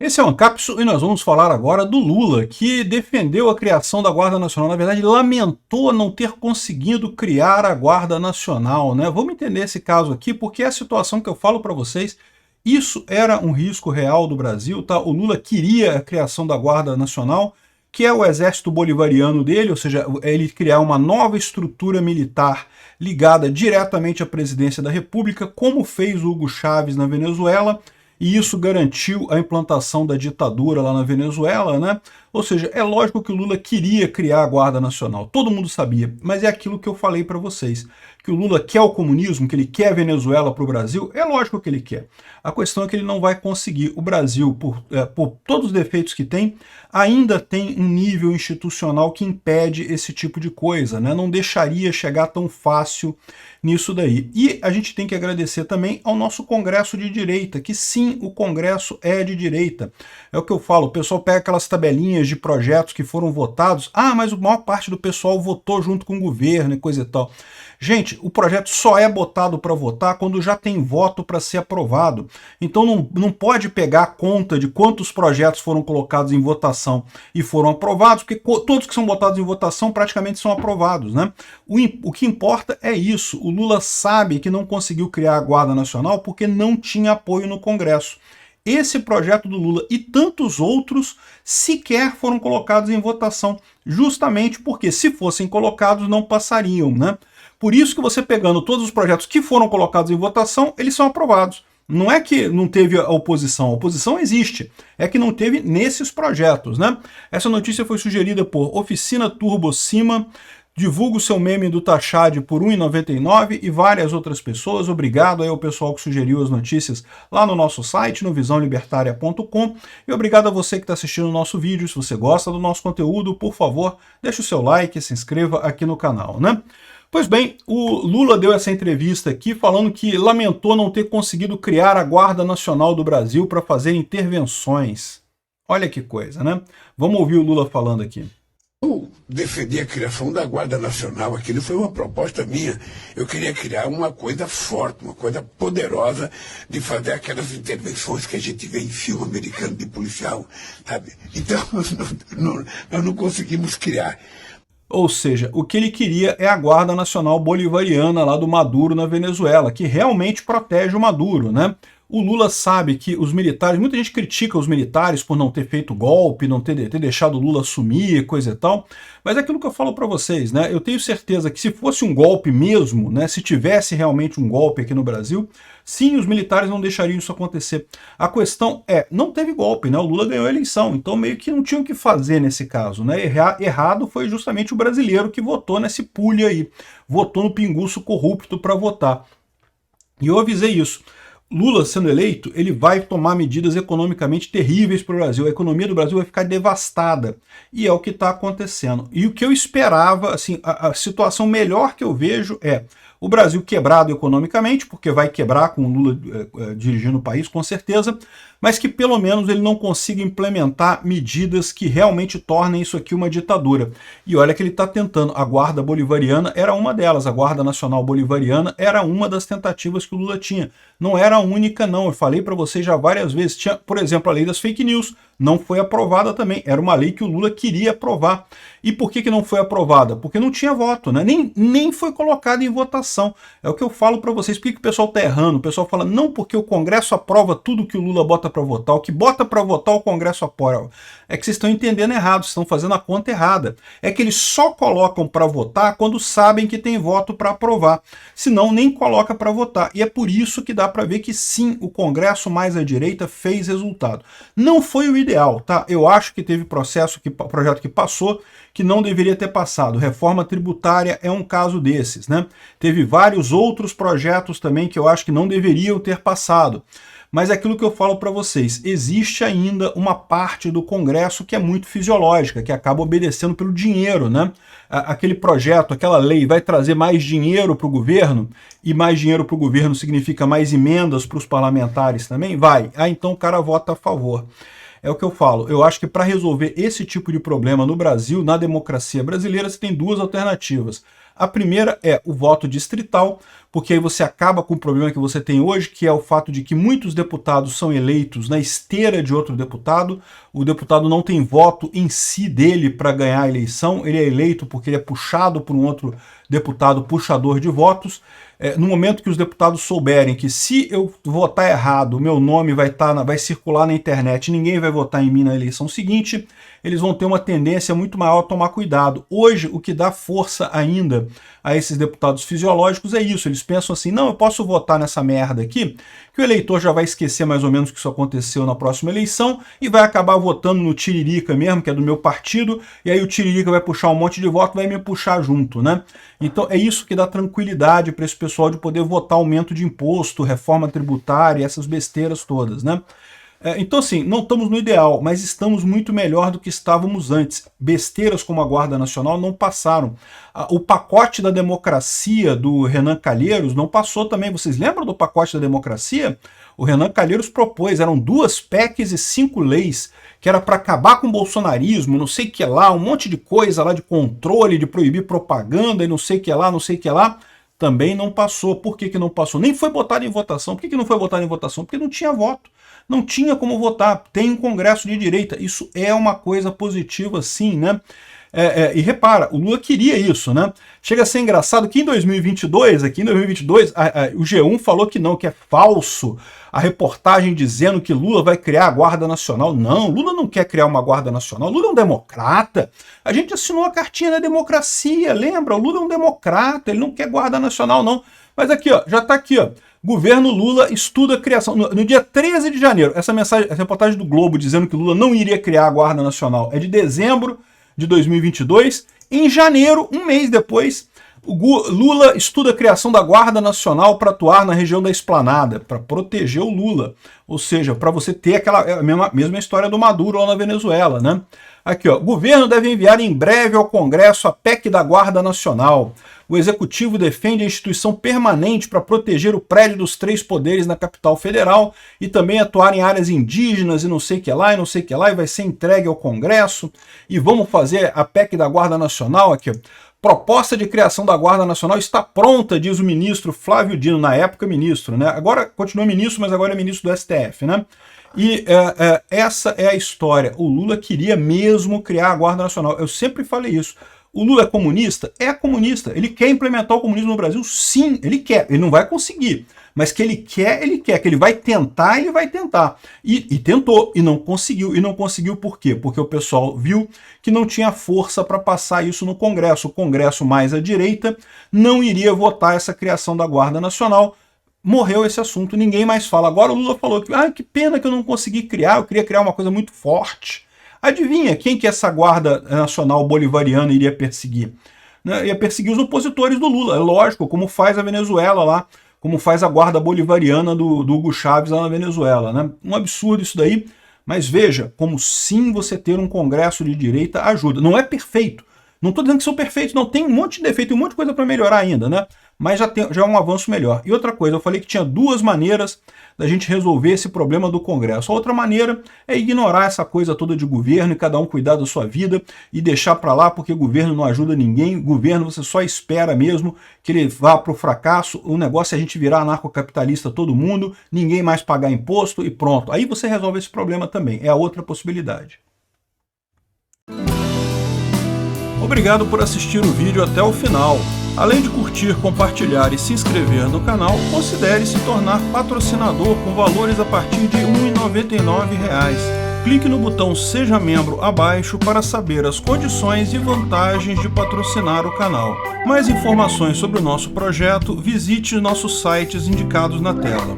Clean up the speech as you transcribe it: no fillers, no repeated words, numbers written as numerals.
Esse é o Ancapsu e nós vamos falar agora do Lula, que defendeu a criação da Guarda Nacional. Na verdade, lamentou não ter conseguido criar a Guarda Nacional, né? Vamos entender esse caso aqui, porque é a situação que eu falo para vocês. Isso era um risco real do Brasil, tá? O Lula queria a criação da Guarda Nacional, que é o exército bolivariano dele, ou seja, ele criar uma nova estrutura militar ligada diretamente à presidência da República, como fez o Hugo Chávez na Venezuela, e isso garantiu a implantação da ditadura lá na Venezuela, né? Ou seja, é lógico que o Lula queria criar a Guarda Nacional, todo mundo sabia, mas é aquilo que eu falei para vocês, que o Lula quer o comunismo, que ele quer a Venezuela para o Brasil, é lógico que ele quer. A questão é que ele não vai conseguir. O Brasil, por todos os defeitos que tem, ainda tem um nível institucional que impede esse tipo de coisa, né? Não deixaria chegar tão fácil nisso daí. E a gente tem que agradecer também ao nosso Congresso de direita, que sim, o Congresso é de direita. É o que eu falo, o pessoal pega aquelas tabelinhas de projetos que foram votados, mas a maior parte do pessoal votou junto com o governo e coisa e tal. Gente, o projeto só é botado para votar quando já tem voto para ser aprovado. Então não pode pegar a conta de quantos projetos foram colocados em votação e foram aprovados, porque todos que são botados em votação praticamente são aprovados, né? O que importa é isso. O Lula sabe que não conseguiu criar a Guarda Nacional porque não tinha apoio no Congresso. Esse projeto do Lula e tantos outros sequer foram colocados em votação, justamente porque se fossem colocados não passariam, né? Por isso que você pegando todos os projetos que foram colocados em votação, eles são aprovados. Não é que não teve a oposição existe, é que não teve nesses projetos, né? Essa notícia foi sugerida por Oficina Turbo Cima, divulga o seu meme do Tachad por R$ 1,99 e várias outras pessoas. Obrigado aí ao pessoal que sugeriu as notícias lá no nosso site, no visãolibertaria.com. E obrigado a você que está assistindo o nosso vídeo. Se você gosta do nosso conteúdo, por favor, deixe o seu like e se inscreva aqui no canal, né? Pois bem, o Lula deu essa entrevista aqui falando que lamentou não ter conseguido criar a Guarda Nacional do Brasil para fazer intervenções. Olha que coisa, né? Vamos ouvir o Lula falando aqui. Eu defendi a criação da Guarda Nacional, aquilo foi uma proposta minha. Eu queria criar uma coisa forte, uma coisa poderosa de fazer aquelas intervenções que a gente vê em filme americano de policial, sabe? Então, nós não conseguimos criar. Ou seja, o que ele queria é a Guarda Nacional Bolivariana lá do Maduro na Venezuela, que realmente protege o Maduro, né? O Lula sabe que os militares, muita gente critica os militares por não ter feito golpe, não ter deixado o Lula assumir, coisa e tal, mas é aquilo que eu falo para vocês, né? Eu tenho certeza que se fosse um golpe mesmo, né? Se tivesse realmente um golpe aqui no Brasil, sim, os militares não deixariam isso acontecer. A questão é, não teve golpe, né? O Lula ganhou a eleição, então meio que não tinha o que fazer nesse caso, né? Errado foi justamente o brasileiro que votou nesse pulha aí, votou no pinguço corrupto para votar. E eu avisei isso. Lula sendo eleito, ele vai tomar medidas economicamente terríveis para o Brasil. A economia do Brasil vai ficar devastada. E é o que está acontecendo. E o que eu esperava, assim, a situação melhor que eu vejo é o Brasil quebrado economicamente, porque vai quebrar com o Lula dirigindo o país, com certeza, mas que pelo menos ele não consiga implementar medidas que realmente tornem isso aqui uma ditadura. E olha que ele está tentando. A Guarda Bolivariana era uma delas, a Guarda Nacional Bolivariana era uma das tentativas que o Lula tinha. Não era a única, não. Eu falei para vocês já várias vezes. Tinha, por exemplo, a lei das fake news. Não foi aprovada também. Era uma lei que o Lula queria aprovar. E por que não foi aprovada? Porque não tinha voto, né? Nem foi colocada em votação. É o que eu falo para vocês. Por que o pessoal está errando? O pessoal fala, não, porque o Congresso aprova tudo que o Lula bota para votar. O que bota para votar, o Congresso aprova. É que vocês estão entendendo errado, vocês estão fazendo a conta errada. É que eles só colocam para votar quando sabem que tem voto para aprovar. Senão, nem coloca para votar. E é por isso que dá para ver que sim, o Congresso mais à direita fez resultado. Não foi o ideal, tá? Eu acho que teve projeto que passou que não deveria ter passado. Reforma tributária é um caso desses, né? Teve vários outros projetos também que eu acho que não deveriam ter passado. Mas é aquilo que eu falo para vocês, existe ainda uma parte do Congresso que é muito fisiológica, que acaba obedecendo pelo dinheiro, né? Aquele projeto, aquela lei vai trazer mais dinheiro para o governo, e mais dinheiro para o governo significa mais emendas para os parlamentares também? Vai. Então o cara vota a favor. é o que eu falo. Eu acho que para resolver esse tipo de problema no Brasil, na democracia brasileira, você tem duas alternativas. A primeira é o voto distrital, porque aí você acaba com o problema que você tem hoje, que é o fato de que muitos deputados são eleitos na esteira de outro deputado. O deputado não tem voto em si dele para ganhar a eleição, ele é eleito porque ele é puxado por um outro deputado puxador de votos. No momento que os deputados souberem que se eu votar errado, meu nome vai circular na internet e ninguém vai votar em mim na eleição seguinte, eles vão ter uma tendência muito maior a tomar cuidado. Hoje, o que dá força ainda a esses deputados fisiológicos é isso. Eles pensam assim, não, eu posso votar nessa merda aqui, que o eleitor já vai esquecer mais ou menos que isso aconteceu na próxima eleição e vai acabar votando no Tiririca mesmo, que é do meu partido, e aí o Tiririca vai puxar um monte de voto, vai me puxar junto, né? Então é isso que dá tranquilidade para esse pessoal de poder votar aumento de imposto, reforma tributária, essas besteiras todas, né? Então, assim, não estamos no ideal, mas estamos muito melhor do que estávamos antes. Besteiras como a Guarda Nacional não passaram. O pacote da democracia do Renan Calheiros não passou também. Vocês lembram do pacote da democracia? O Renan Calheiros propôs, eram 2 PECs e 5 leis, que era para acabar com o bolsonarismo, não sei o que lá, um monte de coisa lá de controle, de proibir propaganda e não sei o que lá, não sei o que lá. Também não passou. Por que não passou? Nem foi botado em votação. Por que não foi botado em votação? Porque não tinha voto. Não tinha como votar. Tem um Congresso de direita. Isso é uma coisa positiva, sim, né? E repara, o Lula queria isso, né? Chega a ser engraçado que em 2022, o G1 falou que não, que é falso a reportagem dizendo que Lula vai criar a Guarda Nacional. Não, Lula não quer criar uma Guarda Nacional. Lula é um democrata. A gente assinou a cartinha da democracia, lembra? O Lula é um democrata, ele não quer Guarda Nacional, não. Mas aqui, ó, já tá aqui, ó. Governo Lula estuda a criação. No dia 13 de janeiro, essa reportagem do Globo dizendo que Lula não iria criar a Guarda Nacional é de dezembro de 2022. Em janeiro, um mês depois, Lula estuda a criação da Guarda Nacional para atuar na região da Esplanada, para proteger o Lula. Ou seja, para você ter aquela mesma história do Maduro lá na Venezuela, né? Aqui, ó, governo deve enviar em breve ao Congresso a PEC da Guarda Nacional. O Executivo defende a instituição permanente para proteger o prédio dos 3 poderes na capital federal e também atuar em áreas indígenas e não sei o que lá, e não sei o que lá, e vai ser entregue ao Congresso. E vamos fazer a PEC da Guarda Nacional aqui, ó. Proposta de criação da Guarda Nacional está pronta, diz o ministro Flávio Dino, na época ministro, né? Agora continua ministro, mas agora é ministro do STF, né? E essa é a história. O Lula queria mesmo criar a Guarda Nacional. Eu sempre falei isso. O Lula é comunista? É comunista. Ele quer implementar o comunismo no Brasil? Sim, ele quer. Ele não vai conseguir. Mas que ele quer, ele quer. Que ele vai tentar, ele vai tentar. E tentou, e não conseguiu. E não conseguiu por quê? Porque o pessoal viu que não tinha força para passar isso no Congresso. O Congresso mais à direita não iria votar essa criação da Guarda Nacional. Morreu esse assunto, ninguém mais fala. Agora o Lula falou que que pena que eu não consegui criar, eu queria criar uma coisa muito forte. Adivinha quem que essa Guarda Nacional Bolivariana iria perseguir? Ia perseguir os opositores do Lula, é lógico, como faz a Venezuela lá, como faz a Guarda Bolivariana do Hugo Chávez lá na Venezuela, né? Um absurdo isso daí, mas veja como sim você ter um Congresso de direita ajuda. Não é perfeito, não estou dizendo que são perfeitos, não, tem um monte de defeito, tem um monte de coisa para melhorar ainda, né? Mas já é um avanço melhor. E outra coisa, eu falei que tinha 2 maneiras da gente resolver esse problema do Congresso. A outra maneira é ignorar essa coisa toda de governo e cada um cuidar da sua vida e deixar para lá porque governo não ajuda ninguém. Governo você só espera mesmo que ele vá para o fracasso. O negócio é a gente virar anarcocapitalista todo mundo, ninguém mais pagar imposto e pronto. Aí você resolve esse problema também. É a outra possibilidade. Obrigado por assistir o vídeo até o final. Além de curtir, compartilhar e se inscrever no canal, considere se tornar patrocinador com valores a partir de R$ 1,99. Clique no botão Seja Membro abaixo para saber as condições e vantagens de patrocinar o canal. Mais informações sobre o nosso projeto, visite nossos sites indicados na tela.